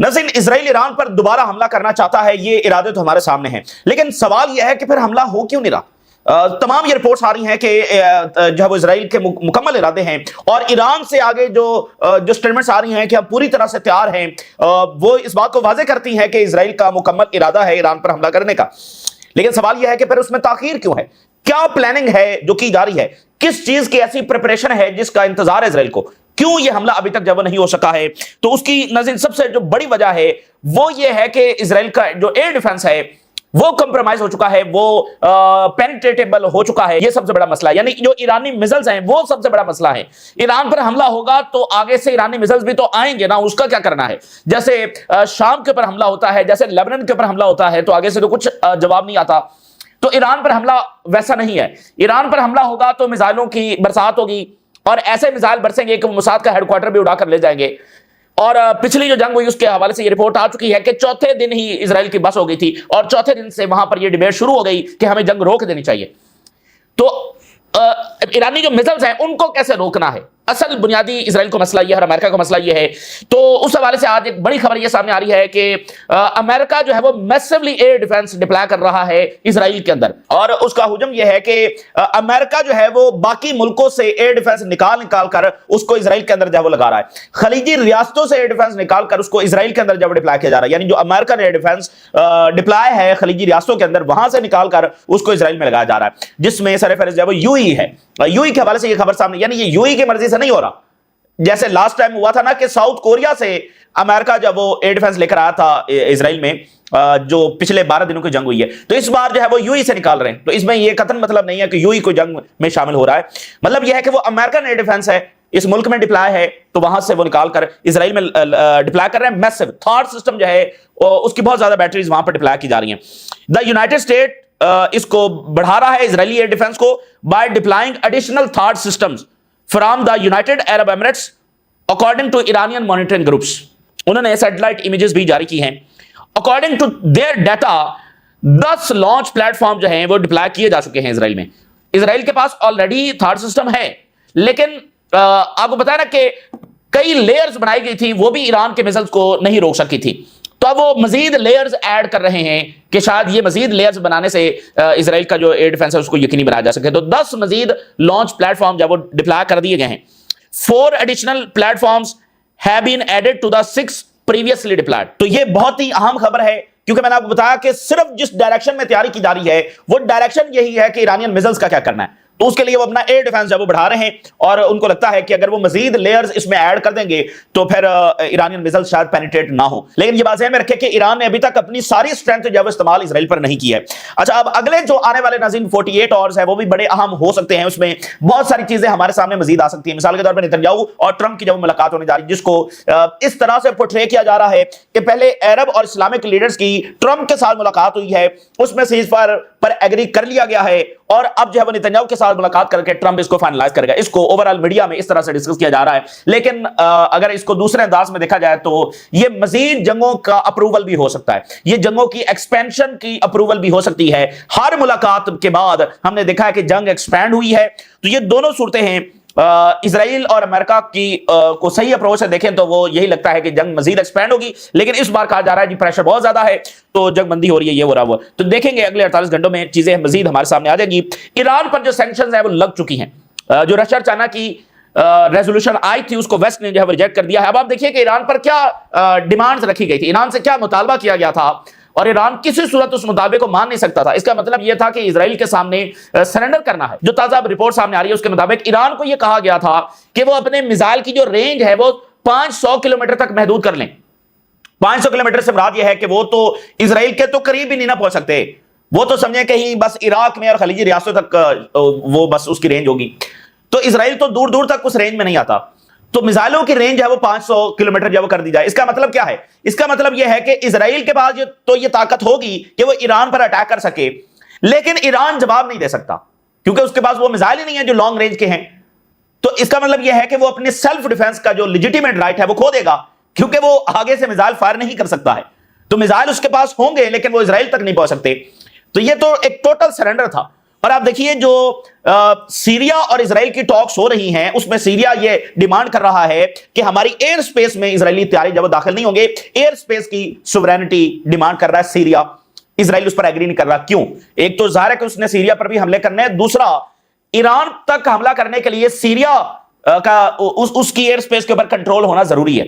ناظرین، اسرائیل ایران پر دوبارہ حملہ کرنا چاہتا ہے، یہ ارادے تو ہمارے سامنے ہیں، لیکن سوال یہ ہے کہ پھر حملہ ہو کیوں نہیں رہا؟ تمام یہ رپورٹس آ رہی ہیں کہ جو ہے وہ اسرائیل کے مکمل ارادے ہیں، اور ایران سے آگے جو سٹیٹمنٹس آ رہی ہیں کہ ہم پوری طرح سے تیار ہیں، وہ اس بات کو واضح کرتی ہیں کہ اسرائیل کا مکمل ارادہ ہے ایران پر حملہ کرنے کا۔ لیکن سوال یہ ہے کہ پھر اس میں تاخیر کیوں ہے؟ کیا پلاننگ ہے جو کی جا رہی ہے؟ کس چیز کی ایسی پریپریشن ہے جس کا انتظار ہے اسرائیل کو؟ کیوں یہ حملہ ابھی تک جب نہیں ہو سکا ہے؟ تو اس کی ناظرین سب سے جو بڑی وجہ ہے وہ یہ ہے کہ اسرائیل کا جو ایئر ڈیفنس ہے وہ کمپرومائز ہو چکا ہے، وہ پینٹریٹیبل ہو چکا ہے۔ یہ سب سے بڑا مسئلہ ہے، یعنی جو ایرانی میزائلز ہیں وہ سب سے بڑا مسئلہ ہے۔ ایران پر حملہ ہوگا تو آگے سے ایرانی میزائلز بھی تو آئیں گے نا، اس کا کیا کرنا ہے؟ جیسے شام کے اوپر حملہ ہوتا ہے، جیسے لیبنان کے اوپر حملہ ہوتا ہے تو آگے سے تو کچھ جواب نہیں آتا۔ تو ایران پر حملہ ویسا نہیں ہے۔ ایران پر حملہ ہوگا تو میزائلوں کی برسات ہوگی، اور ایسے میزائل برسیں گے کہ موساد کا ہیڈ کوارٹر بھی اڑا کر لے جائیں گے۔ اور پچھلی جو جنگ ہوئی اس کے حوالے سے یہ رپورٹ آ چکی ہے کہ چوتھے دن ہی اسرائیل کی بس ہو گئی تھی، اور چوتھے دن سے وہاں پر یہ ڈیبیٹ شروع ہو گئی کہ ہمیں جنگ روک دینی چاہیے۔ تو ایرانی جو میزائلز ہیں ان کو کیسے روکنا ہے؟ اصل بنیادی اسرائیل کو مسئلہ یہ ہے اور امریکہ کو مسئلہ یہ ہے۔ تو اس حوالے سے آج ایک بڑی خبر یہ سامنے آ رہی ہے کہ امریکہ جو ہے وہ میسیولی ایئر ڈیفنس ڈپلائی کر رہا ہے اسرائیل کے اندر، اور اس کا حجم یہ ہے کہ امریکہ جو ہے وہ باقی ملکوں سے ایئر ڈیفنس نکال کر اس کو اسرائیل کے اندر جو ہے وہ لگا رہا ہے۔ خلیجی ریاستوں سے ایئر ڈیفنس نکال کر اس کو اسرائیل کے اندر جو ہے ڈپلائی کیا جا رہا ہے، یعنی جو امریکن ایئر ڈیفنس ڈپلائی ہے خلیجی ریاستوں کے اندر وہاں سے نکال کر اس کو اسرائیل میں لگایا جا رہا ہے، جس میں سر فہرست جو ہے وہ یو ای ہے۔ یو ای کے حوالے سے یہ خبر سامنے، یعنی یہ یو ای کی مرضی سے نہیں ہو رہا، جیسے لاسٹ ٹائم ہوا تھا نا کہ ساؤتھ کوریا سے امریکہ جب وہ ایئر ڈیفنس لے کر آیا تھا اسرائیل میں، جو پچھلے 12 دنوں کی جنگ ہوئی ہے، تو اس بار جو ہے وہ یو ای سے نکال رہے ہیں۔ تو اس میں یہ قطعاً مطلب نہیں ہے کہ یو ای کو جنگ میں شامل ہو رہا ہے، مطلب یہ ہے کہ وہ امریکن ایئر ڈیفنس ہے، اس ملک میں ڈپلائی ہے، تو وہاں سے وہ نکال کر اسرائیل میں ڈپلائی کر رہے ہیں۔ میسو تھارڈ سسٹم جو ہے اس کی بہت زیادہ بیٹریز وہاں پر ڈپلائی کی جا رہی ہیں۔ دا یونائٹڈ اسٹیٹ اس کو بڑھا رہا ہے اسرائیلی ایئر ڈیفنس کو by deploying additional third systems from the United Arab Emirates according to Iranian monitoring groups. انہوں نے سیٹلائٹ امیجز بھی جاری کی ہیں۔ According to their data 10 launch platform جو ہیں وہ ڈپلائی کیے جا چکے ہیں اسرائیل میں۔ اسرائیل کے پاس آلریڈی تھرڈ سسٹم ہے، لیکن آپ کو بتایا نا کہ کئی لیئرز بنائی گئی تھی، وہ بھی ایران کے میزائلز کو نہیں روک سکی تھی، تو اب وہ مزید لیئرز ایڈ کر رہے ہیں کہ شاید یہ مزید لیئرز بنانے سے اسرائیل کا جو ایئر ڈیفنس ہے اس کو یقینی بنایا جا سکے۔ تو 10 مزید لانچ پلیٹ فارم جب وہ ڈپلائی کر دیے گئے ہیں۔ 4 additional platforms have been added to the 6 previously deployed۔ تو یہ بہت ہی اہم خبر ہے، کیونکہ میں نے آپ کو بتایا کہ صرف جس ڈائریکشن میں تیاری کی جا رہی ہے وہ ڈائریکشن یہی ہے کہ ایرانین میزائلز کا کیا کرنا ہے، تو اس کے لیے وہ اپنا ایئر ڈیفنس جب وہ بڑھا رہے ہیں، اور ان کو لگتا ہے کہ اگر وہ مزید لیئرز اس میں ایڈ کر دیں گے تو پھر ایرانین میزائل شاید پینیٹریٹ نہ ہو۔ لیکن یہ بات ذہن میں رکھے کہ ایران نے ابھی تک اپنی ساری اسٹرینتھ جو ہے وہ استعمال اسرائیل پر نہیں کی ہے۔ اچھا، اب اگلے جو آنے والے ناظرین 48 آورز ہے وہ بھی بڑے اہم ہو سکتے ہیں، اس میں بہت ساری چیزیں ہمارے سامنے مزید آ سکتی ہیں۔ مثال کے طور پر نیتنیاہو اور ٹرمپ کی جب ملاقات ہونے جا رہی ہے، جس کو اس طرح سے پورٹرے کیا جا رہا ہے کہ پہلے عرب اور اسلامک لیڈرز کی ٹرمپ کے ساتھ ملاقات ہوئی ہے، اس میں سیز فائر پر ایگری کر لیا گیا ہے، اور اب جو ہے وہ نیتنیاہو کے ساتھ ملاقات کر کے ٹرمپ اس کو فائنلائز کرے گا۔ اس کو اوورال میڈیا میں اس طرح سے ڈسکس کیا جا رہا ہے، لیکن اگر اس کو دوسرے انداز میں دیکھا جائے تو یہ مزید جنگوں کا اپروول بھی ہو سکتا ہے، یہ جنگوں کی ایکسپینشن کی اپروول بھی ہو سکتی ہے۔ ہر ملاقات کے بعد ہم نے دیکھا ہے کہ جنگ ایکسپینڈ ہوئی ہے، تو یہ دونوں صورتیں ہیں۔ اسرائیل اور امریکہ کی کو صحیح اپروچ سے دیکھیں تو وہ یہی لگتا ہے کہ جنگ مزید ایکسپینڈ ہوگی، لیکن اس بار کہا جا رہا ہے جی پریشر بہت زیادہ ہے، تو جنگ بندی ہو رہی ہے، یہ ہو رہا وہ، تو دیکھیں گے اگلے 48 گھنٹوں میں چیزیں مزید ہمارے سامنے آ جائیں گی۔ ایران پر جو سینکشنز ہیں وہ لگ چکی ہیں، جو رشیا اور چائنا کی ریزولوشن آئی تھی اس کو ویسٹ نے جو ہے ریجیکٹ کر دیا ہے۔ اب آپ دیکھیے کہ ایران پر کیا ڈیمانڈز رکھی گئی تھی، ایران سے کیا مطالبہ کیا گیا تھا، اور ایران کسی صورت اس مطالبے کو مان نہیں سکتا تھا۔ اس کا مطلب یہ تھا کہ اسرائیل کے سامنے سرنڈر کرنا ہے۔ جو تازہ رپورٹ سامنے آ رہی ہے اس کے مطابق ایران کو یہ کہا گیا تھا کہ وہ اپنے میزائل کی جو رینج ہے وہ 500 کلومیٹر تک محدود کر لیں۔ 500 کلومیٹر سے مراد یہ ہے کہ وہ تو اسرائیل کے تو قریب ہی نہیں نہ پہنچ سکتے، وہ تو سمجھیں کہیں بس عراق میں اور خلیجی ریاستوں تک وہ بس اس کی رینج ہوگی، تو اسرائیل تو دور دور تک اس رینج میں نہیں آتا۔ تو میزائلوں کی رینج ہے وہ 500 کلومیٹر جب وہ کر دی جائے، اس کا مطلب کیا ہے؟ اس کا مطلب یہ ہے کہ اسرائیل کے پاس تو یہ طاقت ہوگی کہ وہ ایران پر اٹیک کر سکے، لیکن ایران جواب نہیں دے سکتا کیونکہ اس کے پاس وہ میزائل ہی نہیں ہیں جو لانگ رینج کے ہیں۔ تو اس کا مطلب یہ ہے کہ وہ اپنے سیلف ڈیفنس کا جو لیجیٹیمیٹ رائٹ ہے وہ کھو دے گا، کیونکہ وہ آگے سے میزائل فائر نہیں کر سکتا ہے۔ تو میزائل اس کے پاس ہوں گے لیکن وہ اسرائیل تک نہیں پہنچ سکتے۔ تو یہ تو ایک ٹوٹل سرنڈر تھا، اور آپ دیکھیے جو سیریا اور اسرائیل کی ٹاکس ہو رہی ہیں اس میں سیریا یہ ڈیمانڈ کر رہا ہے کہ ہماری ایئر سپیس میں اسرائیلی طیارے جب وہ داخل نہیں ہوں گے، ایئر سپیس کی سوورینٹی ڈیمانڈ کر رہا ہے سیریا۔ اسرائیل اس پر ایگری نہیں کر رہا، کیوں؟ ایک تو ظاہر ہے کہ اس نے سیریا پر بھی حملے کرنے ہیں، دوسرا ایران تک حملہ کرنے کے لیے سیریا کا اس کی ایئر سپیس کے اوپر کنٹرول ہونا ضروری ہے۔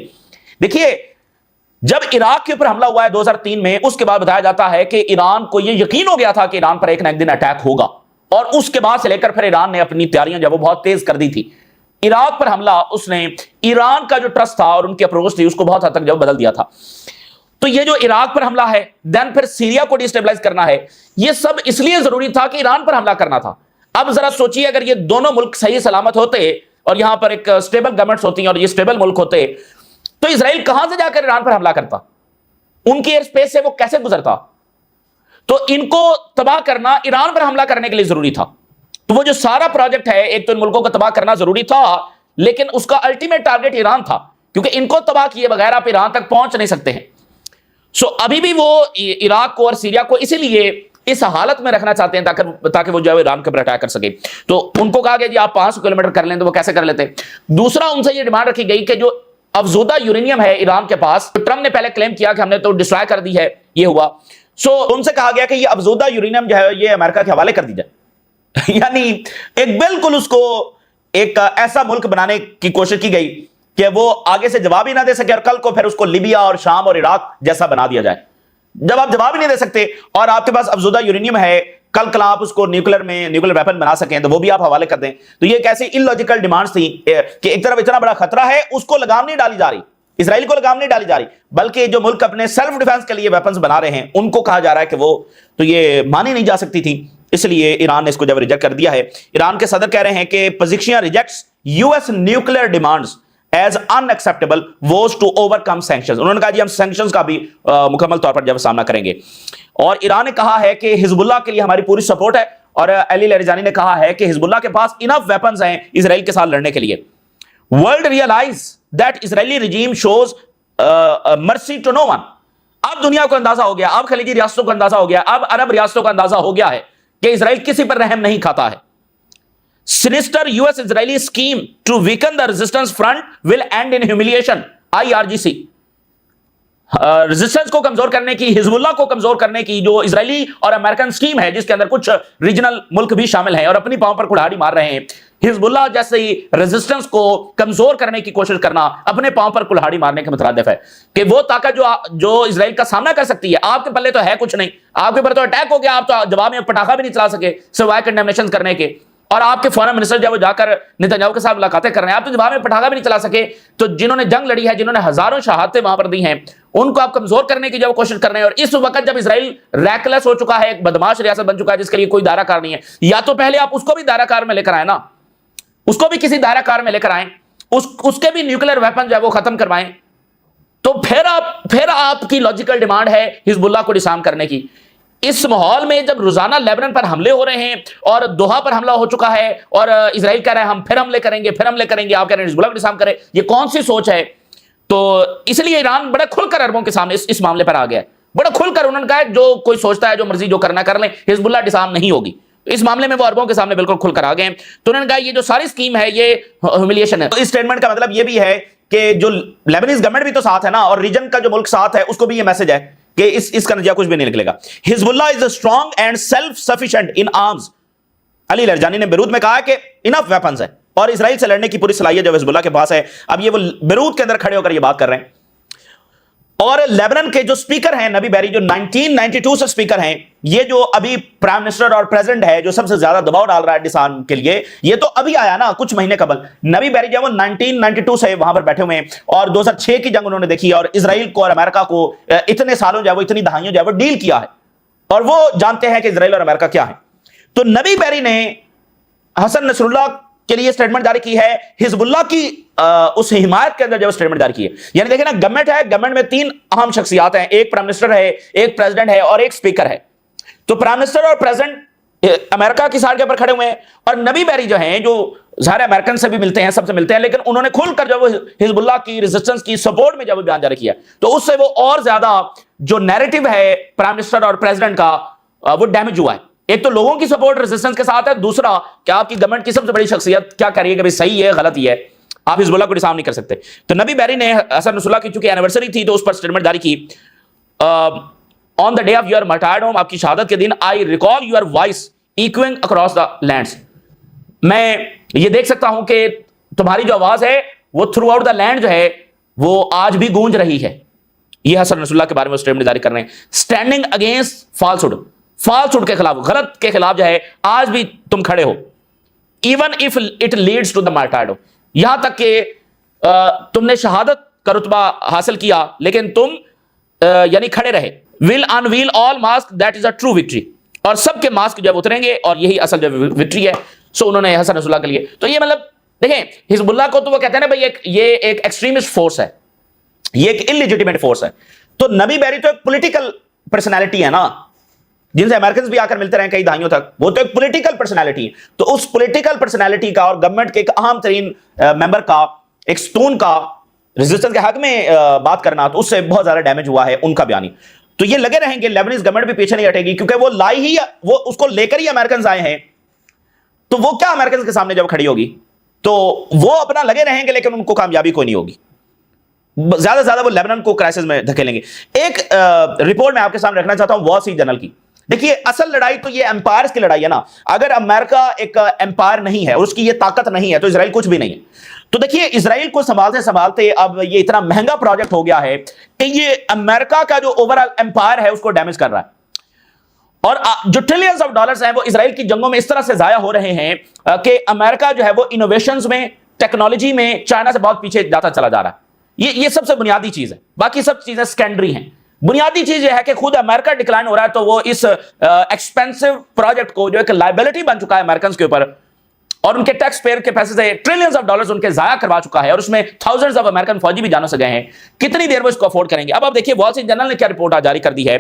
دیکھیے جب عراق کے اوپر حملہ ہوا ہے 2003 میں، اس کے بعد بتایا جاتا ہے کہ ایران کو یہ یقین ہو گیا تھا کہ ایران پر ایک نہ ایک دن اٹیک ہوگا، اور اس کے بعد سے لے کر پھر ایران نے اپنی تیاریاں جب وہ بہت تیز کر دی تھی۔ عراق پر حملہ اس نے ایران کا جو ٹرسٹ تھا اور ان کی اپروچ تھی اس کو بہت حد تک جب بدل دیا تھا۔ تو یہ جو عراق پر حملہ ہے، دین پھر سیریا کو ڈیسٹیبلائز کرنا ہے، یہ سب اس لیے ضروری تھا کہ ایران پر حملہ کرنا تھا۔ اب ذرا سوچئے اگر یہ دونوں ملک صحیح سلامت ہوتے اور یہاں پر ایک سٹیبل گورنمنٹس ہوتی ہیں اور یہ سٹیبل ملک ہوتے، تو اسرائیل کہاں سے جا کر ایران پر حملہ کرتا؟ ان کی ایئر سپیس سے وہ کیسے گزرتا؟ تو ان کو تباہ کرنا ایران پر حملہ کرنے کے لیے ضروری تھا۔ تو وہ جو سارا پروجیکٹ ہے، ایک تو ان ملکوں کو تباہ کرنا ضروری تھا، لیکن اس کا الٹیمیٹ ٹارگٹ ایران تھا، کیونکہ ان کو تباہ کیے بغیر آپ ایران تک پہنچ نہیں سکتے ہیں۔ ابھی بھی وہ عراق کو اور سیریا کو اسی لیے اس حالت میں رکھنا چاہتے ہیں تاکہ وہ جو ہے ایران کے اوپر اٹیک کر سکے۔ تو ان کو کہا گیا جی آپ 500 کلومیٹر کر لیں، تو وہ کیسے کر لیتے؟ دوسرا ان سے یہ ڈیمانڈ رکھی گئی کہ جو افزودہ یورینیم ہے ایران کے پاس، ٹرمپ نے پہلے کلیم کیا کہ ہم نے تو ڈسٹرائے کر دی ہے، یہ ہوا، ان سے کہا گیا کہ یہ افزودہ یورینیم جو ہے یہ امریکہ کے حوالے کر دی جائے۔ یعنی ایک بالکل اس کو ایک ایسا ملک بنانے کی کوشش کی گئی کہ وہ آگے سے جواب ہی نہ دے سکے، اور کل کو پھر اس کو لیبیا اور شام اور عراق جیسا بنا دیا جائے۔ جب آپ جواب ہی نہیں دے سکتے اور آپ کے پاس افزودہ یورینیم ہے، کل آپ اس کو نیوکلر ویپن بنا سکیں تو وہ بھی آپ حوالے کر دیں۔ تو یہ ایک ایسی ان لاجیکل ڈیمانڈز تھی کہ ایک طرف اتنا بڑا خطرہ ہے، اس کو لگام نہیں ڈالی جا رہی، اسرائیل کو لگام نہیں ڈالی جا رہی، بلکہ جو ملک اپنے سیلف ڈیفنس کے لیے ویپنز بنا رہے ہیں ان کو کہا جا رہا ہے کہ وہ تو یہ مانی نہیں جا سکتی تھی، اس لیے ایران نے اس کو جب ریجیکٹ کر دیا ہے۔ ایران کے صدر کہہ رہے ہیں کہ position rejects US nuclear demands as unacceptable was to overcome sanctions۔ انہوں نے کہا جی ہم سینکشنز کا بھی مکمل طور پر جب سامنا کریں گے، اور ایران نے کہا ہے کہ حزب اللہ کے لیے ہماری پوری سپورٹ ہے، اور علی لاریجانی نے کہا ہے کہ حزب اللہ کے پاس انف ویپنز ہیں اسرائیل کے ساتھ لڑنے کے لیے۔ World realize that Israeli regime shows mercy to no one. اب دنیا کو اندازہ ہو گیا، اب خلیجی ریاستوں کو اندازہ ہو گیا، اب عرب ریاستوں کو اندازہ ہو گیا ہے کہ اسرائیل کسی پر رحم نہیں کھاتا ہے۔ Sinister US Israeli scheme to weaken the resistance front will end in humiliation۔ IRGC resistance کو کمزور کرنے کی، حزب اللہ کو کمزور کرنے کی جو اسرائیلی اور امریکن سکیم ہے، جس کے اندر کچھ ریجنل ملک بھی شامل ہیں اور اپنی پاؤں پر کلہاڑی مار رہے ہیں، حزب اللہ جیسے ہی ریزسٹنس کو کمزور کرنے کی کوشش کرنا اپنے پاؤں پر کلہاڑی مارنے کے مترادف ہے، کہ وہ طاقت جو اسرائیل کا سامنا کر سکتی ہے، آپ کے پلے تو ہے کچھ نہیں، آپ کے اوپر تو اٹیک ہو گیا، آپ تو جواب میں پٹاخہ بھی نہیں چلا سکے سوائے کنڈیمنیشن کرنے کے، اور آپ کے فورن منسٹر جب وہ جا کر نتنیاہو کے ساتھ ملاقاتیں کر رہے ہیں، آپ تو جواب میں پٹاخہ بھی نہیں چلا سکے۔ تو جنہوں نے جنگ لڑی ہے، جنہوں نے ہزاروں شہادتیں وہاں پر دی ہیں، ان کو آپ کمزور کرنے کی جب کوشش کر رہے ہیں، اور اس وقت جب اسرائیل ریکلیس ہو چکا ہے، ایک بدماش ریاست بن چکا ہے جس کے لیے کوئی دائرہ کار نہیں ہے، یا تو پہلے آپ اس کو بھی دائرہ کار میں لے کر آئیں نا، اس کو بھی کسی دائرہ کار میں لے کر آئیں، اس کے بھی نیوکلیر ویپن جو ہے وہ ختم کروائیں، تو پھر آپ کی لاجیکل ڈیمانڈ ہے حزب اللہ کو ڈسارم کرنے کی۔ اس ماحول میں جب روزانہ لیبنان پر حملے ہو رہے ہیں اور دوحہ پر حملہ ہو چکا ہے اور اسرائیل کہہ رہا ہے ہم پھر حملے کریں گے، آپ کہہ رہے ہیں حزب اللہ کو ڈسارم کرے، یہ کون سی سوچ ہے؟ تو اس لیے ایران بڑا کھل کر عربوں کے سامنے اس معاملے پر آ گیا ہے، بڑا کھل کر انہوں نے کہا ہے جو کوئی سوچتا ہے جو مرضی جو کرنا کر لیں، حزب اللہ ڈسارم نہیں ہوگی۔ اس معاملے میں وہ عربوں کے سامنے بالکل کھل کر آ گئے ہیں۔ تو انہوں نے کہا یہ جو ساری اسکیم ہے یہ ہیوملیشن ہے۔ تو اس سٹیٹمنٹ کا مطلب یہ بھی ہے کہ جو لیبنیز گورنمنٹ بھی تو ساتھ ہے نا، اور ریجن کا جو ملک ساتھ ہے، اس کو بھی یہ میسج ہے کہ اس کا نتیجہ کچھ بھی نہیں نکلے گا۔ Hezbollah is strong and self sufficient in arms. Ali Larijani نے بیروت میں کہا کہ انف ویپنز ہیں اور اسرائیل سے لڑنے کی پوری صلاحیت جو حزب اللہ کے پاس ہے۔ اب یہ وہ بیروت کے اندر کھڑے ہو کر یہ بات کر رہے ہیں۔ اور لیبنان کے جو سپیکر ہیں نبی بیری، جو 1992 سے سپیکر ہیں، یہ جو ابھی پرائم منسٹر اور پریزیڈنٹ ہے جو سب سے زیادہ دباؤ ڈال رہا ہے ڈسارم کے لیے، یہ تو ابھی آیا نا کچھ مہینے قبل۔ نبی بیری جو ہے وہ 1992 سے وہاں پر بیٹھے ہوئے ہیں اور 2006 کی جنگ انہوں نے دیکھی اور اسرائیل کو اور امریکہ کو اتنے سالوں جو ہے وہ اتنی دہائیوں جو ہے وہ ڈیل کیا ہے، اور وہ جانتے ہیں کہ اسرائیل اور امریکہ کیا ہے۔ تو نبی بیری نے حسن نصر اللہ کے لیے سٹیٹمنٹ جاری کی ہے، حزب اللہ کی اس حمایت کے اندر جو سٹیٹمنٹ جاری کی ہے۔ یعنی دیکھیں نا، گورنمنٹ ہے، گورنمنٹ میں 3 اہم شخصیات ہیں، ایک پرائم منسٹر ہے، ایک پریزیڈنٹ ہے اور ایک سپیکر ہے۔ تو پرائم منسٹر اور پریزیڈنٹ امریکہ کی سائڈ کے اوپر کھڑے ہوئے ہیں، اور نبی بیری جو ہیں جو ظاہر امریکن سے بھی ملتے ہیں، سب سے ملتے ہیں، لیکن انہوں نے کھل کر جو حزب اللہ کی ریزسٹنس کی سپورٹ میں جب بیان جاری کیا، تو اس سے وہ اور زیادہ جو نیریٹو ہے پرائم منسٹر اور پریزیڈنٹ کا وہ ڈیمیج ہوا ہے۔ ایک تو لوگوں کی سپورٹ ریزسٹنس کے ساتھ ہے, دوسرا کہ آپ کی گورنمنٹ کی سب سے بڑی شخصیت کیا کہہ رہی ہے کہ صحیح ہے غلط ہی ہے, آپ حزب اللہ کو ڈسارم نہیں کر سکتے. تو نبی بحری نے حسن نصراللہ کی چونکہ اینیورسری تھی تو اس پر اسٹیٹمنٹ جاری کی, on the day of your martyrdom, آپ کی شہادت کے دن, I recall your voice echoing across the lands, میں یہ دیکھ سکتا ہوں کہ تمہاری جو آواز ہے وہ تھرو آؤٹ دا لینڈ جو ہے وہ آج بھی گونج رہی ہے. یہ حسن نصراللہ کے بارے میں اسٹیٹمنٹ جاری کر رہے ہیں. اسٹینڈنگ اگینسٹ فالسہڈ, فالسہڈ کے خلاف, غلط کے خلاف جو ہے آج بھی تم کھڑے ہو. Even if it leads to the martyrdom, یہاں تک کہ تم نے شہادت کا رتبہ حاصل کیا لیکن تم یعنی کھڑے رہے. Will unveil all masks that is a true victory, اور سب کے ماسک جو اتریں گے اور یہی اصل جو وکٹری ہے. سو انہوں نے حسن نصراللہ کے لیے, تو یہ مطلب دیکھیں حزب اللہ کو تو وہ کہتے ہیں نا بھائی یہ ایک ایکسٹریمسٹ فورس ہے, یہ ایک انلیجیٹیمیٹ فورس ہے. تو نبی بحری تو ایک پولیٹیکل پرسنالٹی ہے نا, جن سے امریکنز بھی آ کر ملتے رہے کئی دہائیوں تک, وہ تو ایک پولیٹیکل پرسنالٹی ہے. تو اس پولیٹیکل پرسنالٹی کا اور گورنمنٹ کے ایک اہم ترین ممبر کا, ایک سٹون کا ریزسٹنس کے حق میں بات کرنا, تو اس سے بہت زیادہ ڈیمیج ہوا ہے ان کا بیانی. تو یہ لگے رہیں گے, لیبنیز گورنمنٹ بھی پیچھے نہیں ہٹے گی, کیونکہ وہ لائی ہی, وہ اس کو لے کر ہی امریکنز آئے ہیں. تو وہ کیا امریکنز کے سامنے جب کھڑی ہوگی تو وہ اپنا لگے رہیں گے لیکن ان کو کامیابی کوئی نہیں ہوگی. زیادہ سے زیادہ وہ لیبنان کو کرائسس میں دھکیلیں گے. ایک رپورٹ میں آپ کے سامنے رکھنا چاہتا ہوں وال اسٹریٹ جرنل کی. دیکھیے اصل لڑائی تو یہ امپائرز کی لڑائی ہے نا. اگر امریکہ ایک امپائر نہیں ہے اور اس کی یہ طاقت نہیں ہے تو اسرائیل کچھ بھی نہیں ہے. تو دیکھیے اسرائیل کو سنبھالتے سنبھالتے اب یہ اتنا مہنگا پروجیکٹ ہو گیا ہے کہ یہ امریکہ کا جو اوور آل امپائر ہے اس کو ڈیمیج کر رہا ہے. اور جو ٹریلینز آف ڈالرز ہیں وہ اسرائیل کی جنگوں میں اس طرح سے ضائع ہو رہے ہیں کہ امریکہ جو ہے وہ انوویشنز میں, ٹیکنالوجی میں چائنا سے بہت پیچھے جاتا چلا جا رہا ہے. یہ سب سے بنیادی چیز ہے, باقی سب چیزیں سیکنڈری ہیں. بنیادی چیز یہ ہے کہ خود امریکہ ڈکلائن ہو رہا ہے, تو وہ اس ایکسپینسو پروجیکٹ کو جو ایک لائبلٹی بن چکا ہے امریکنز کے اوپر, اور ان کے ٹیکس پیئر کے پیسے سے ٹریلینز آف ڈالرز ان کے ضائع کروا چکا ہے, اور اس میں تھاؤزنڈز آف امریکن فوجی بھی جانوں سے گئے ہیں. کتنی دیر وہ اس کو افورڈ کریں گے؟ اب آپ دیکھیے وال اسٹریٹ جرنل نے کیا رپورٹ جاری کر دی ہے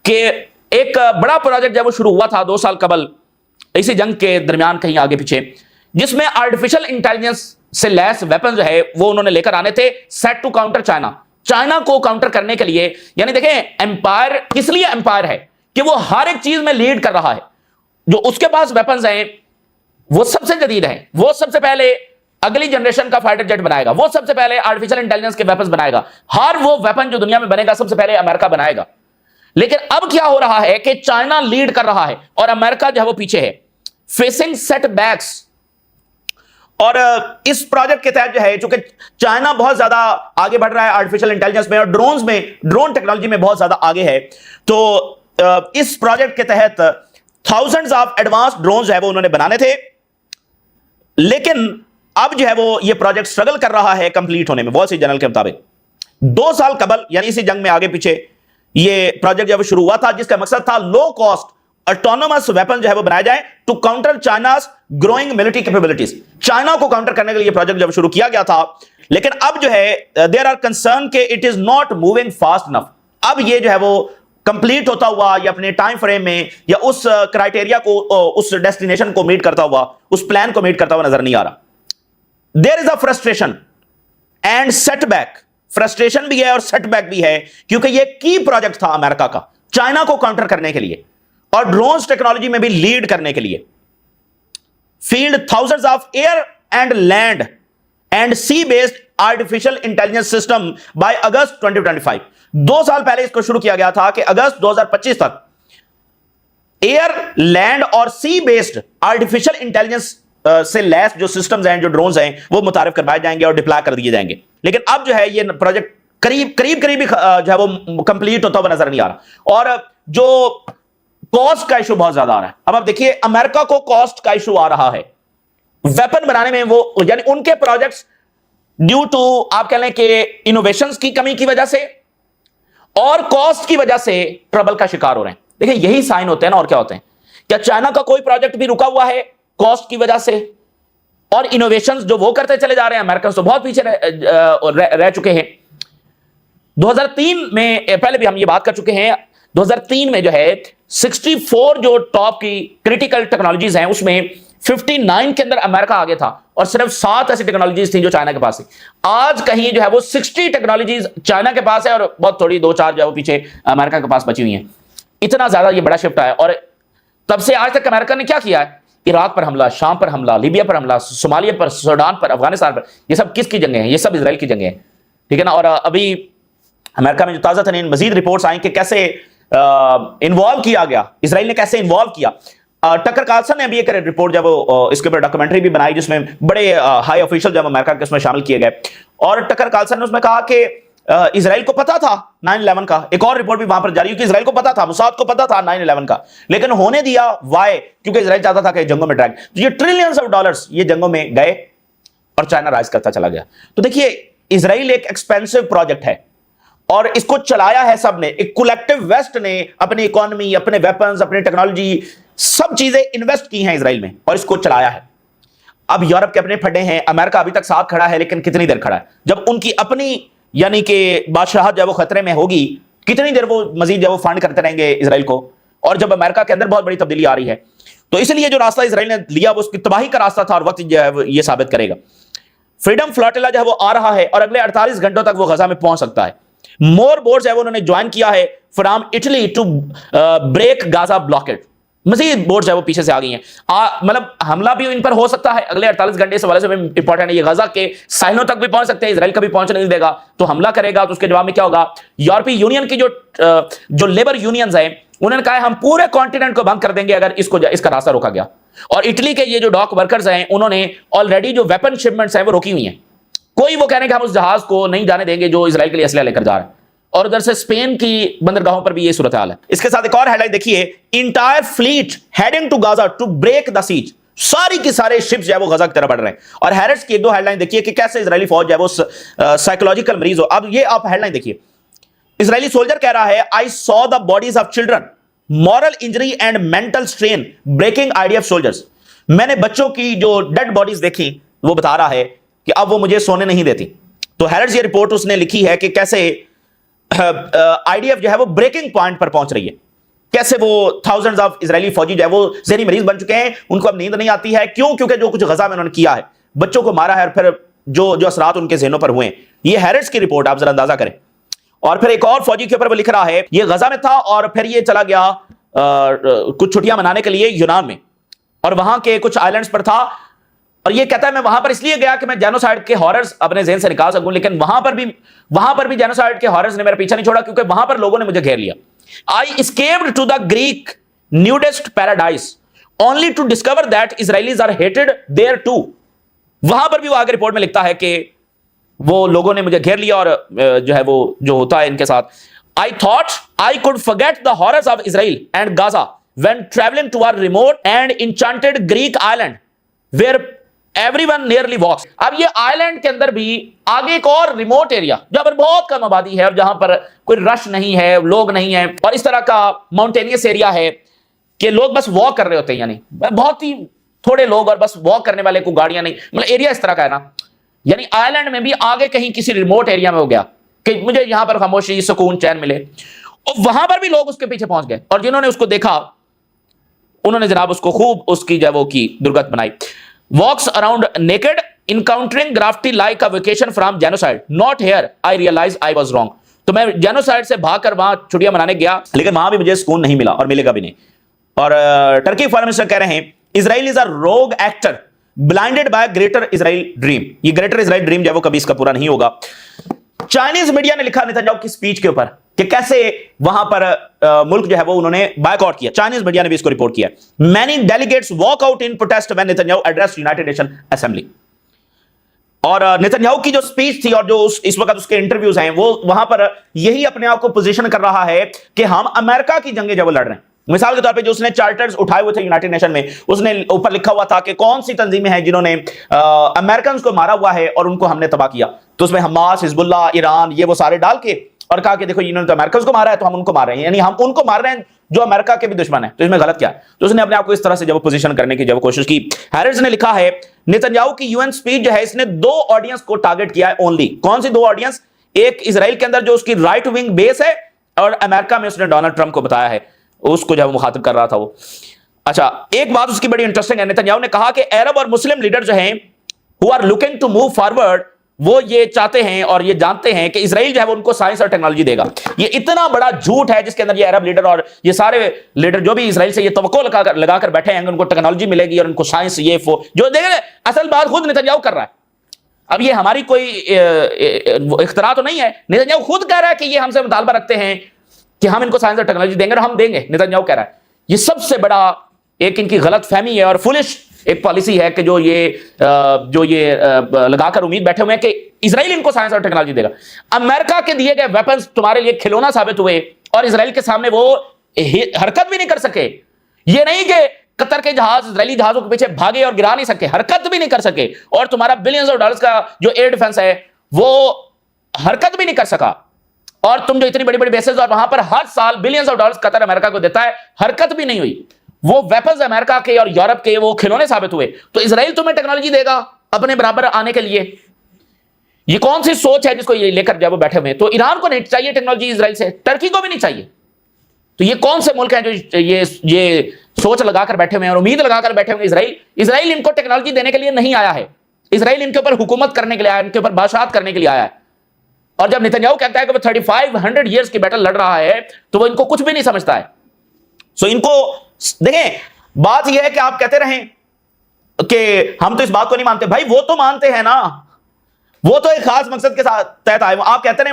کہ ایک بڑا پروجیکٹ جب وہ شروع ہوا تھا 2 سال قبل اسی جنگ کے درمیان کہیں آگے پیچھے, جس میں آرٹیفیشل انٹیلیجنس سے لیس ویپن جو ہے وہ انہوں نے لے کر آنے تھے, set to counter China, China کو کاؤنٹر کرنے کے لیے. یعنی دیکھیں امپائر کس لیے امپائر ہے کہ وہ ہر ایک چیز میں لیڈ کر رہا ہے. جو اس کے پاس ویپنز ہیں وہ سب سے جدید ہیں, وہ سب سے پہلے اگلی جنریشن کا فائٹر جیٹ بنائے گا, وہ سب سے پہلے آرٹیفیشل انٹیلیجنس کے ویپنز بنائے گا. ہر وہ ویپن جو دنیا میں بنے گا سب سے پہلے امریکہ بنائے گا. لیکن اب کیا ہو رہا ہے کہ چائنا لیڈ کر رہا ہے اور امریکہ جو ہے وہ پیچھے ہے, فیسنگ سیٹ بیکس. اور اس پروجیکٹ کے تحت جو ہے چونکہ چائنا بہت زیادہ آگے بڑھ رہا ہے آرٹیفیشل انٹیلیجنس میں اور ڈرونز میں, ڈرون ٹیکنالوجی میں بہت زیادہ آگے ہے, تو اس پروجیکٹ کے تحت تھاؤزنڈز آف ایڈوانس ڈرونز جو ہے وہ انہوں نے بنانے تھے. لیکن اب جو ہے وہ یہ پروجیکٹ سٹرگل کر رہا ہے کمپلیٹ ہونے میں. وال اسٹریٹ جرنل کے مطابق 2 سال قبل یعنی اسی جنگ میں آگے پیچھے یہ پروجیکٹ جب شروع ہوا تھا, جس کا مقصد تھا لو کاسٹ آٹونومس ویپن جو ہے وہ بنائے جائیں to counter China's growing military capabilities. China کو کاؤنٹر کرنے کے لیے یہ پروجیکٹ جب شروع کیا گیا تھا, لیکن اب جو ہے دیر آر کنسرن کہ it is not moving fast enough. اب یہ جو ہے وہ کمپلیٹ ہوتا ہوا یا اپنے ٹائم فریم میں یا اس کرائٹیریا کو, اس ڈیسٹینیشن کو میٹ کرتا ہوا, اس پلان کو میٹ کرتا ہوا نظر نہیں آ رہا. There is a frustration and setback. Frustration بھی ہے اور سیٹ بیک بھی ہے, کیونکہ یہ کی پروجیکٹ تھا امریکہ کا چائنا کو کاؤنٹر کرنے کے لیے اور ڈرونز ٹیکنالوجی میں بھی لیڈ کرنے کے لیے. Field thousands of air and land and sea based artificial intelligence system by August 2025. 2 سال پہلے اس کو شروع کیا گیا تھا کہ اگست 2025 تک ایئر لینڈ اور سی بیسڈ آرٹیفیشل انٹیلیجنس سے لیس جو سسٹمز ہیں, جو ڈرونز ہیں, وہ متعارف کروائے جائیں گے اور ڈپلائے کر دیے جائیں گے. لیکن اب جو ہے یہ پروجیکٹ قریب ہی جو ہے وہ کمپلیٹ ہوتا ہوا نظر نہیں آ رہا, اور جو کاسٹ کا ایشو بہت زیادہ آ رہا ہے. اب آپ دیکھیے امریکہ کو کاسٹ کا ایشو آ رہا ہے ویپن بنانے میں, وہ یعنی ان کے پروجیکٹس ڈیو ٹو آپ کہہ لیں کہ انوویشنز کی کمی کی وجہ سے اور کاسٹ کی وجہ سے ٹربل کا شکار ہو رہے ہیں. دیکھیں یہی سائن ہوتے ہیں نا, اور کیا ہوتے ہیں. کیا چائنا کا کوئی پروجیکٹ بھی رکا ہوا ہے کاسٹ کی وجہ سے, اور انوویشنز جو وہ کرتے چلے جا رہے ہیں امریکن تو بہت پیچھے رہ چکے ہیں. 2003 میں پہلے بھی ہم یہ بات کر چکے ہیں, 2003 میں جو ہے 64 جو ٹاپ کی کریٹیکل ٹیکنالوجیز ہیں اس میں 59 کے اندر امریکہ آگے تھا, اور صرف 7 ایسی ٹیکنالوجیز تھیں جو چائنا کے پاس تھی. آج کہیں جو ہے وہ 60 ٹیکنالوجیز چائنا کے پاس ہے اور بہت تھوڑی 2-4 جو ہے وہ پیچھے امریکہ کے پاس بچی ہوئی ہیں. اتنا زیادہ یہ بڑا شفٹ ہے. اور تب سے آج تک امریکہ نے کیا کیا ہے؟ عراق پر حملہ، شام پر حملہ، لیبیا پر حملہ، صومالیہ پر، سوڈان پر، افغانستان پر، یہ سب کس کی جنگیں ہیں؟ یہ سب اسرائیل کی جنگیں ہیں، ٹھیک ہے نا۔ اور ابھی امریکہ میں جو تازہ ترین مزید رپورٹس آئیں کہ کیسے انوالو کیا گیا، اسرائیل نے کیسے انوالو کیا۔ ٹکر کارلسن نے ابھی ایک رپورٹ جب اس کے اوپر ڈاکومنٹری بھی بنائی جس میں بڑے ہائی آفیشل جب امریکہ کے اس میں شامل کیے گئے، اور ٹکر کارلسن نے اس میں کہا کہ اسرائیل کو پتا تھا 9/11 کا، ایک اور رپورٹ بھی وہاں پر جاری ہوئی کہ اسرائیل کو پتا تھا، موساد کو پتا تھا 9/11 کا، لیکن ہونے دیا وائے کیونکہ اسرائیل چاہتا تھا کہ جنگوں میں ڈرگ، یہ ٹریلینز آف ڈالرز یہ جنگوں میں گئے اور چائنا رائز کرتا چلا گیا۔ تو دیکھیے اسرائیل ایک ایکسپینسو پروجیکٹ ہے اور اس کو چلایا ہے سب نے، ایک کولیکٹیو ویسٹ نے اپنی اکانومی، اپنے ویپنز، اپنی ٹیکنالوجی، سب چیزیں انویسٹ کی ہیں اسرائیل میں اور اس کو چلایا ہے۔ اب یورپ کے اپنے پھڈے ہیں، امریکہ ابھی تک ساتھ کھڑا ہے لیکن کتنی دیر کھڑا ہے؟ جب ان کی اپنی یعنی کہ بادشاہت جب وہ خطرے میں ہوگی کتنی دیر وہ مزید جب وہ فنڈ کرتے رہیں گے اسرائیل کو، اور جب امریکہ کے اندر بہت بڑی تبدیلی آ رہی ہے تو اس لیے جو راستہ اسرائیل نے لیا وہ اس کی تباہی کا راستہ تھا، اور وقت جو ہے وہ یہ ثابت کرے گا۔ فریڈم فلاٹیلا جو ہے وہ آ رہا ہے اور اگلے 48 گھنٹوں تک وہ غزہ میں پہنچ سکتا ہے۔ مور بورڈز ہے وہ انہوں نے جوائن کیا ہے from Italy to break Gaza blockade, مزید بورڈز ہے وہ پیچھے سے آ گئی ہیں، مطلب حملہ بھی ان پر ہو سکتا ہے اگلے 48 گھنٹے سے، والے سے امپورٹنٹ ہے، یہ غزہ کے ساحلوں تک بھی پہنچ سکتے ہیں، اسرائیل کبھی پہنچنے نہیں دے گا، تو حملہ کرے گا تو اس کے جواب میں کیا ہوگا؟ یورپی یونین کی جو لیبر یونینز ہیں انہوں نے کہا ہے ہم پورے کانٹیننٹ کو بند کر دیں گے اگر اس کا راستہ روکا گیا، اور اٹلی کے یہ جو ڈاک ورکرز ہیں انہوں نے آلریڈی جو ویپن شپمنٹس ہیں وہ روکی ہوئی ہیں، کوئی وہ کہنے کہ ہم اس جہاز کو نہیں جانے دیں گے جو اسرائیل کے لیے اسلحہ لے کر جا رہا ہے، اور ادھر سے اسپین کی بندرگاہوں پر بھی یہ صورتحال ہے۔ اس کے ساتھ ایک اور ہیڈ لائن دیکھیے، entire fleet heading to Gaza to break the siege, ساری کی سارے شپس جو ہے وہ غزہ کی طرف بڑھ رہے ہیں۔ اور ہیرٹس کی ایک دو ہیڈ لائن دیکھیے کہ کیسے اسرائیلی فوج جو ہے وہ سائیکولوجیکل مریض ہو۔ اب یہ آپ ہیڈ لائن دیکھیے، اسرائیلی سولجر کہہ رہا ہے I saw the bodies of children, moral injury and mental strain breaking IDF soldiers، میں نے بچوں کی جو ڈیڈ باڈیز دیکھی، وہ بتا رہا ہے کہ اب وہ مجھے سونے نہیں دیتی۔ تو ہیرٹس یہ رپورٹ اس نے لکھی ہے کہ کیسے IDF جو ہے وہ بریکنگ پوائنٹ پر پہنچ رہی ہے، کیسے وہ تھاؤزنڈز آف اسرائیلی فوجی جو ہے وہ ذہنی مریض بن چکے ہیں، ان کو اب نیند نہیں آتی ہے، کیوں؟ کیونکہ جو کچھ غزہ میں انہوں نے کیا ہے، بچوں کو مارا ہے، اور پھر جو اثرات ان کے ذہنوں پر ہوئے ہیں، یہ ہیرٹس کی رپورٹ، آپ ذرا اندازہ کریں۔ اور پھر ایک اور فوجی کے اوپر وہ لکھ رہا ہے یہ غزہ میں تھا اور پھر یہ چلا گیا کچھ چھٹیاں منانے کے لیے یونان میں، اور وہاں کے کچھ آئلینڈز پر تھا، اور یہ کہتا ہے میں وہاں پر اس لیے گیا کہ میں جینوسائیڈ کے ہاررز اپنے ذہن سے نکال سکوں، لیکن وہاں پر بھی جینوسائیڈ کے ہاررز نے میرا پیچھا نہیں چھوڑا، کیونکہ وہاں پر لوگوں نے مجھے گھیر لیا۔ I escaped to the Greek nudist paradise only to discover that Israelis are hated there too۔ وہاں پر بھی وہ آگے رپورٹ میں لکھتا ہے کہ وہ لوگوں نے مجھے گھیر لیا، اور جو ہے وہ جو ہوتا ہے ان کے ساتھ، I thought I could forget the horrors of Israel and Gaza when traveling to a remote and enchanted Greek island where everyone nearly walks۔ اب یہ آئلینڈ کے اندر بھی آگے ایک اور ریموٹ ایریا جہاں پر بہت کم آبادی ہے اور جہاں پر کوئی رش نہیں ہے، لوگ نہیں ہیں، اور اس طرح کا ماؤنٹینیس ایریا ہے کہ لوگ بس واک کر رہے ہوتے ہیں، یعنی بہت ہی تھوڑے لوگ اور بس واک کرنے والے کو گاڑیاں نہیں، مطلب ایریا اس طرح کا ہے نا، یعنی آئلینڈ میں بھی آگے کہیں کسی ریموٹ ایریا میں ہو گیا کہ مجھے یہاں پر خاموشی، سکون، چین ملے، اور وہاں پر بھی لوگ اس کے پیچھے پہنچ گئے، اور جنہوں نے اس کو دیکھا انہوں نے جناب اس کو خوب اس کی جو ہے وہ کی درگت بنائی۔ walks around naked encountering graffiti like a vacation from genocide not here I realized I was wrong۔ تو میں جینوسائیڈ سے بھاگ کر وہاں چھٹیاں منانے گیا لیکن وہاں بھی مجھے سکون نہیں ملا اور ملے گا بھی نہیں۔ اور ٹرکی فارن منسٹر کہہ رہے ہیں اسرائیل از اے روگ actor blinded by greater Israel dream، یہ گریٹر اسرائیل ڈریم جو ہے وہ کبھی اس کا پورا نہیں ہوگا۔ چائنیز میڈیا نے لکھا نیتنیاہو کی سپیچ کے اوپر کہ کیسے وہاں پر ملک جو ہے وہ انہوں نے بائیک آؤٹ کیا، چائنیز میڈیا نے بھی اس کو رپورٹ کیا۔ many delegates walk out in protest when Netanyahu addressed United Nations Assembly۔ اور نیتنیاہو کی جو سپیچ تھی اور جو اس وقت اس کے انٹرویوز ہیں وہ وہاں پر یہی اپنے آپ کو پوزیشن کر رہا ہے کہ ہم امریکہ کی جنگیں جو وہ لڑ رہے ہیں۔ مثال کے طور پہ جو اس نے چارٹرز اٹھائے ہوئے تھے یونائٹڈ نیشن میں، اس نے اوپر لکھا ہوا تھا کہ کون سی تنظیمیں ہیں جنہوں نے امریکنز کو مارا ہوا ہے اور ان کو ہم نے تباہ کیا، تو اس میں حماس، حزب اللہ، ایران، یہ وہ سارے ڈال کے اور کہا کہ دیکھو انہوں نے تو امریکنز کو مارا ہے تو ہم ان کو مار رہے ہیں، یعنی ہم ان کو مار رہے ہیں جو امریکہ کے بھی دشمن ہیں، تو اس میں غلط کیا ہے؟ تو اس نے اپنے آپ کو اس طرح سے جب پوزیشن کرنے کی جب کوشش کی۔ ہیرٹس نے لکھا ہے نیتنیاہو کی UN سپیچ جو ہے اس نے دو آڈینس کو ٹارگٹ کیا ہے اونلی۔ کون سی دو آڈینس؟ ایک اسرائیل کے اندر جو اس کی رائٹ ونگ بیس ہے، اور امریکہ میں اس نے ڈونلڈ ٹرمپ کو بتایا ہے، اس کو جب مخاطب کر رہا تھا وہ۔ اچھا ایک بات اس کی بڑی انٹرسٹنگ ہے، نیتنیاہو نے کہا کہ عرب اور مسلم لیڈر جو ہیں who are looking to move forward وہ یہ چاہتے ہیں اور یہ جانتے ہیں کہ اسرائیل جو ہے وہ ان کو سائنس اور ٹیکنالوجی دے گا. یہ اتنا بڑا جھوٹ ہے جس کے اندر یہ عرب لیڈر اور یہ سارے لیڈر جو بھی اسرائیل سے یہ توقع لگا کر بیٹھے ہیں ان کو ٹیکنالوجی ملے گی اور ان کو سائنس یہ جو دیکھیں اصل بات خود نتنیاہو کر رہا ہے. اب یہ ہماری کوئی اختراع تو نہیں ہے. نتنیاہو خود کہہ رہا ہے کہ یہ ہم سے مطالبہ رکھتے ہیں کہ ہم ان کو سائنس اور ٹیکنالوجی دیں گے اور ہم دیں گے. نتنیاہو کہہ رہا ہے. یہ سب سے بڑا ایک ان کی غلط فہمی ہے اور فولش ایک پالیسی ہے کہ جو یہ لگا کر امید بیٹھے ہوئے ہیں کہ اسرائیل ان کو سائنس اور ٹیکنالوجی دے گا. امریکہ کے دیے گئے ویپنز تمہارے لیے کھلونا ثابت ہوئے اور اسرائیل کے سامنے وہ حرکت بھی نہیں کر سکے. یہ نہیں کہ قطر کے جہاز اسرائیلی جہازوں کے پیچھے بھاگے اور گرا نہیں سکے, حرکت بھی نہیں کر سکے, اور تمہارا بلینز آف ڈالرز کا جو ایئر ڈیفنس ہے وہ حرکت بھی نہیں کر سکا. اور تم جو اتنی بڑی بڑی بیسز اور وہاں پر ہر سال بلینز آف ڈالرز قطر امریکہ کو دیتا ہے, حرکت بھی نہیں ہوئی. وہ ویپنز امریکہ کے اور یورپ کے وہ کھلونے ثابت ہوئے. تو اسرائیل تمہیں ٹیکنالوجی دے گا اپنے برابر آنے کے لیے. یہ کون سی سوچ ہے جس کو یہ لے کر جب وہ بیٹھے ہوئے. تو ایران کو نہیں چاہیے ٹیکنالوجی اسرائیل سے, ٹرکی کو بھی نہیں چاہیے. تو یہ کون سے ملک ہیں جو یہ سوچ لگا کر بیٹھے ہوئے ہیں اور امید لگا کر بیٹھے ہوئے. اسرائیل ان کو ٹیکنالوجی دینے کے لیے نہیں آیا ہے. اسرائیل ان کے اوپر حکومت کرنے کے لیے آیا ہے, ان کے اوپر بادشاہت کرنے کے لیے آیا ہے. اور جب نتنیاہو کہتا ہے کہ وہ 3500 ایئرز کی بیٹل لڑ رہا ہے تو وہ ان کو کچھ بھی نہیں سمجھتا ہے. سو ان کو دیکھیں, بات یہ ہے کہ آپ کہتے رہیں کہ ہم تو اس بات کو نہیں مانتے. بھائی وہ تو مانتے ہیں نا, وہ تو ایک خاص مقصد کے ساتھ تحت آئے. آپ کہتے ہیں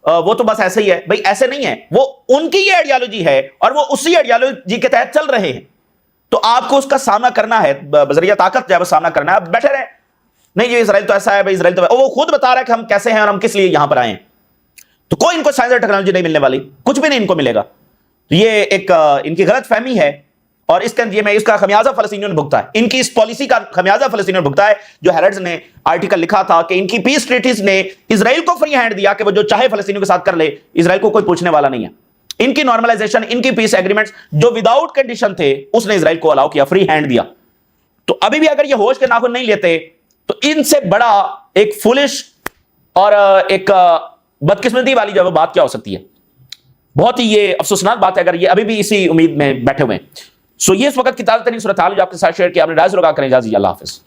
وہ تو بس ایسے ہی ہے. بھائی ایسے نہیں ہے, وہ ان کی یہ آئیڈیالوجی ہے اور وہ اسی آئیڈیالوجی کے تحت چل رہے ہیں. تو آپ کو اس کا سامنا کرنا ہے بذریعہ طاقت, جب سامنا کرنا ہے. آپ بیٹھے رہیں نہیں جی اسرائیل تو ایسا ہے, بھائی اسرائیل تو وہ خود بتا رہا ہے کہ ہم کیسے ہیں اور ہم کس لیے یہاں پر آئے ہیں. تو کوئی ان کو سائنس اور ٹیکنالوجی نہیں ملنے والی, کچھ بھی نہیں ان کو ملے گا. یہ ایک ان کی غلط فہمی ہے اور اس کا خمیازہ فلسطینیوں نے بھگتا ہے. ان کی اس پالیسی کا خمیازہ فلسطینیوں نے بھگتا ہے. جو ہیرڈز نے آرٹیکل لکھا تھا کہ ان کی پیس ٹریٹیز نے اسرائیل کو فری ہینڈ دیا کہ وہ جو چاہے فلسطینیوں کے ساتھ کر لے, اسرائیل کو کوئی پوچھنے والا نہیں ہے. ان کی نارملائزیشن, ان کی پیس ایگریمنٹس جو وداؤٹ کنڈیشن تھے اس نے اسرائیل کو الاؤ کیا, فری ہینڈ دیا. تو ابھی بھی اگر یہ ہوش کے ناخن نہیں لیتے تو ان سے بڑا ایک فولش اور ایک بدقسمتی والی جو بات کیا ہو سکتی ہے. بہت ہی یہ افسوسناک بات ہے اگر یہ ابھی بھی اسی امید میں بیٹھے ہوئے ہیں. سو یہ اس وقت کی تازہ ترین صورتحال جو آپ کے ساتھ شیئر کیا, آپ نے رائے ضرور کریں. اجازت, اللہ حافظ.